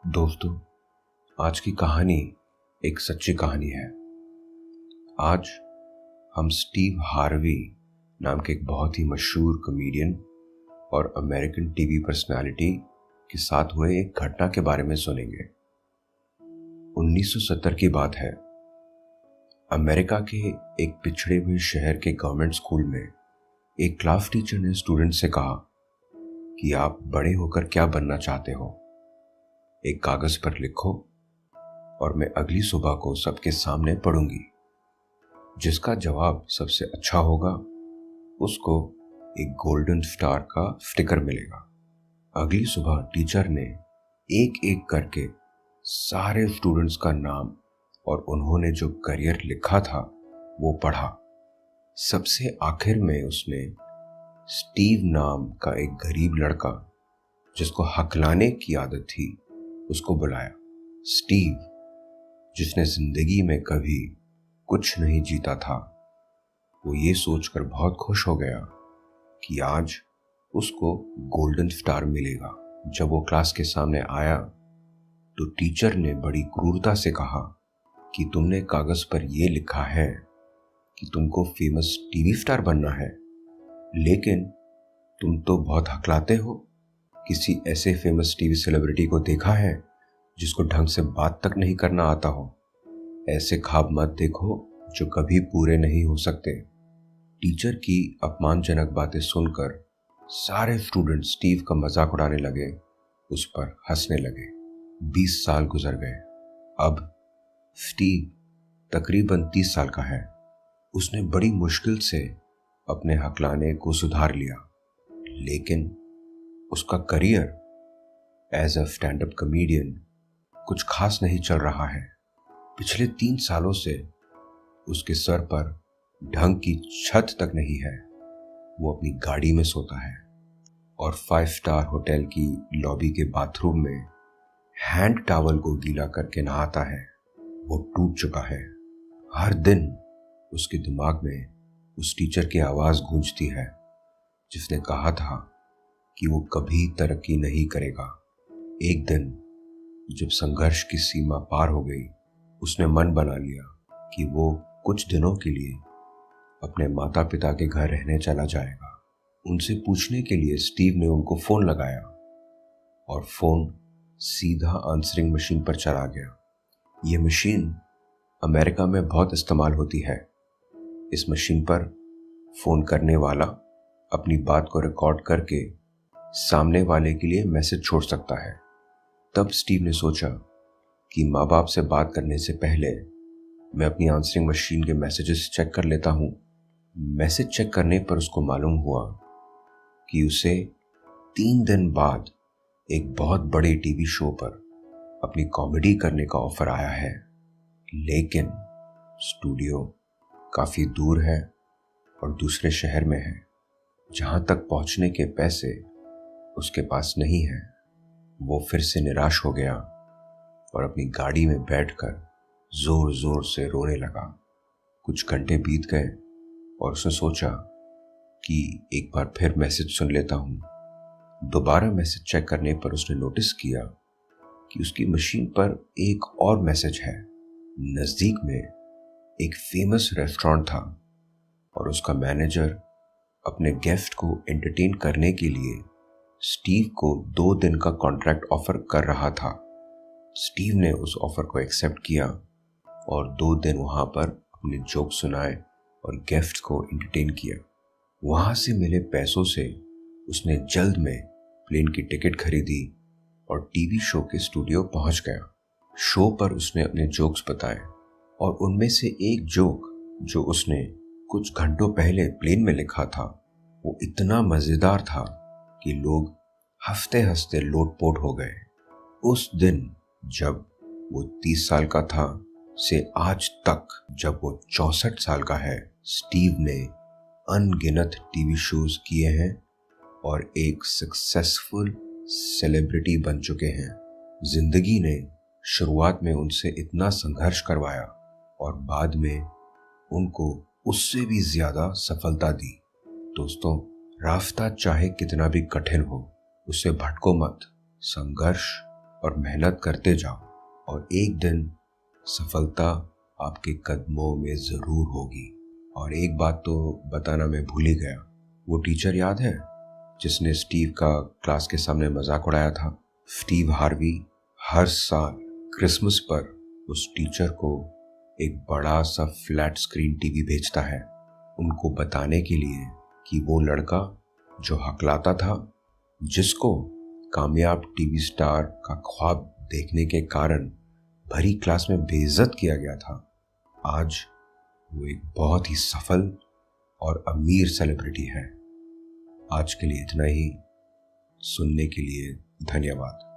दोस्तों, आज की कहानी एक सच्ची कहानी है। आज हम स्टीव हार्वी नाम के एक बहुत ही मशहूर कॉमेडियन और अमेरिकन टीवी पर्सनालिटी के साथ हुए एक घटना के बारे में सुनेंगे। 1970 की बात है। अमेरिका के एक पिछड़े हुए शहर के गवर्नमेंट स्कूल में एक क्लास टीचर ने स्टूडेंट से कहा कि आप बड़े होकर क्या बनना चाहते हो, एक कागज पर लिखो और मैं अगली सुबह को सबके सामने पढ़ूंगी। जिसका जवाब सबसे अच्छा होगा उसको एक गोल्डन स्टार का स्टिकर मिलेगा। अगली सुबह टीचर ने एक एक करके सारे स्टूडेंट्स का नाम और उन्होंने जो करियर लिखा था वो पढ़ा। सबसे आखिर में उसने स्टीव नाम का एक गरीब लड़का जिसको हकलाने की आदत थी उसको बुलाया। स्टीव, जिसने जिंदगी में कभी कुछ नहीं जीता था, वो ये सोचकर बहुत खुश हो गया कि आज उसको गोल्डन स्टार मिलेगा। जब वो क्लास के सामने आया तो टीचर ने बड़ी क्रूरता से कहा कि तुमने कागज पर यह लिखा है कि तुमको फेमस टीवी स्टार बनना है, लेकिन तुम तो बहुत हकलाते हो। किसी ऐसे फेमस टीवी सेलिब्रिटी को देखा है जिसको ढंग से बात तक नहीं करना आता हो? ऐसे ख्वाब मत देखो जो कभी पूरे नहीं हो सकते। टीचर की अपमानजनक बातें सुनकर सारे स्टूडेंट स्टीव का मजाक उड़ाने लगे, उस पर हंसने लगे। 20 साल गुजर गए। अब स्टीव तकरीबन 30 साल का है। उसने बड़ी मुश्किल से अपने हकलाने को सुधार लिया, लेकिन उसका career as a stand up comedian कुछ खास नहीं चल रहा है। पिछले 3 सालों से उसके सर पर ढंग की छत तक नहीं है। वो अपनी गाड़ी में सोता है और 5 स्टार होटल की लॉबी के बाथरूम में हैंड टॉवल को गीला करके नहाता है। वो टूट चुका है। हर दिन उसके दिमाग में उस टीचर की आवाज गूंजती है जिसने कहा था कि वो कभी तरक्की नहीं करेगा। एक दिन जब संघर्ष की सीमा पार हो गई, उसने मन बना लिया कि वो कुछ दिनों के लिए अपने माता पिता के घर रहने चला जाएगा। उनसे पूछने के लिए स्टीव ने उनको फोन लगाया और फोन सीधा आंसरिंग मशीन पर चला गया। ये मशीन अमेरिका में बहुत इस्तेमाल होती है। इस मशीन पर फोन करने वाला अपनी बात को रिकॉर्ड करके सामने वाले के लिए मैसेज छोड़ सकता है। तब स्टीव ने सोचा कि माँ बाप से बात करने से पहले मैं अपनी आंसरिंग मशीन के मैसेजेस चेक कर लेता हूँ। मैसेज चेक करने पर उसको मालूम हुआ कि उसे 3 दिन बाद एक बहुत बड़े टीवी शो पर अपनी कॉमेडी करने का ऑफर आया है, लेकिन स्टूडियो काफ़ी दूर है और दूसरे शहर में है, जहाँ तक पहुँचने के पैसे उसके पास नहीं है। वो फिर से निराश हो गया और अपनी गाड़ी में बैठकर जोर जोर से रोने लगा। कुछ घंटे बीत गए और उसने सोचा कि एक बार फिर मैसेज सुन लेता हूँ। दोबारा मैसेज चेक करने पर उसने नोटिस किया कि उसकी मशीन पर एक और मैसेज है। नज़दीक में एक फेमस रेस्टोरेंट था और उसका मैनेजर अपने गेस्ट को एंटरटेन करने के लिए स्टीव को 2 दिन का कॉन्ट्रैक्ट ऑफर कर रहा था। स्टीव ने उस ऑफर को एक्सेप्ट किया और 2 दिन वहां पर अपने जोक सुनाए और गेस्ट को एंटरटेन किया। वहां से मिले पैसों से उसने जल्द में प्लेन की टिकट खरीदी और टीवी शो के स्टूडियो पहुंच गया। शो पर उसने अपने जोक्स बताए और उनमें से एक जोक जो उसने कुछ घंटों पहले प्लेन में लिखा था वो इतना मजेदार था कि लोग हंसते हंसते लोटपोट हो गए। उस दिन जब वो 30 साल का था से आज तक जब वो 64 साल का है, स्टीव ने अनगिनत टीवी शोज किए हैं और एक सक्सेसफुल सेलिब्रिटी बन चुके हैं। जिंदगी ने शुरुआत में उनसे इतना संघर्ष करवाया और बाद में उनको उससे भी ज्यादा सफलता दी। दोस्तों, रास्ता चाहे कितना भी कठिन हो, उससे भटको मत। संघर्ष और मेहनत करते जाओ और एक दिन सफलता आपके कदमों में जरूर होगी। और एक बात तो बताना मैं भूल ही गया, वो टीचर याद है जिसने स्टीव का क्लास के सामने मजाक उड़ाया था? स्टीव हार्वी हर साल क्रिसमस पर उस टीचर को एक बड़ा सा फ्लैट स्क्रीन टीवी भेजता है, उनको बताने के लिए कि वो लड़का जो हकलाता था, जिसको कामयाब टीवी स्टार का ख्वाब देखने के कारण भरी क्लास में बेइज्जत किया गया था, आज वो एक बहुत ही सफल और अमीर सेलिब्रिटी है। आज के लिए इतना ही। सुनने के लिए धन्यवाद।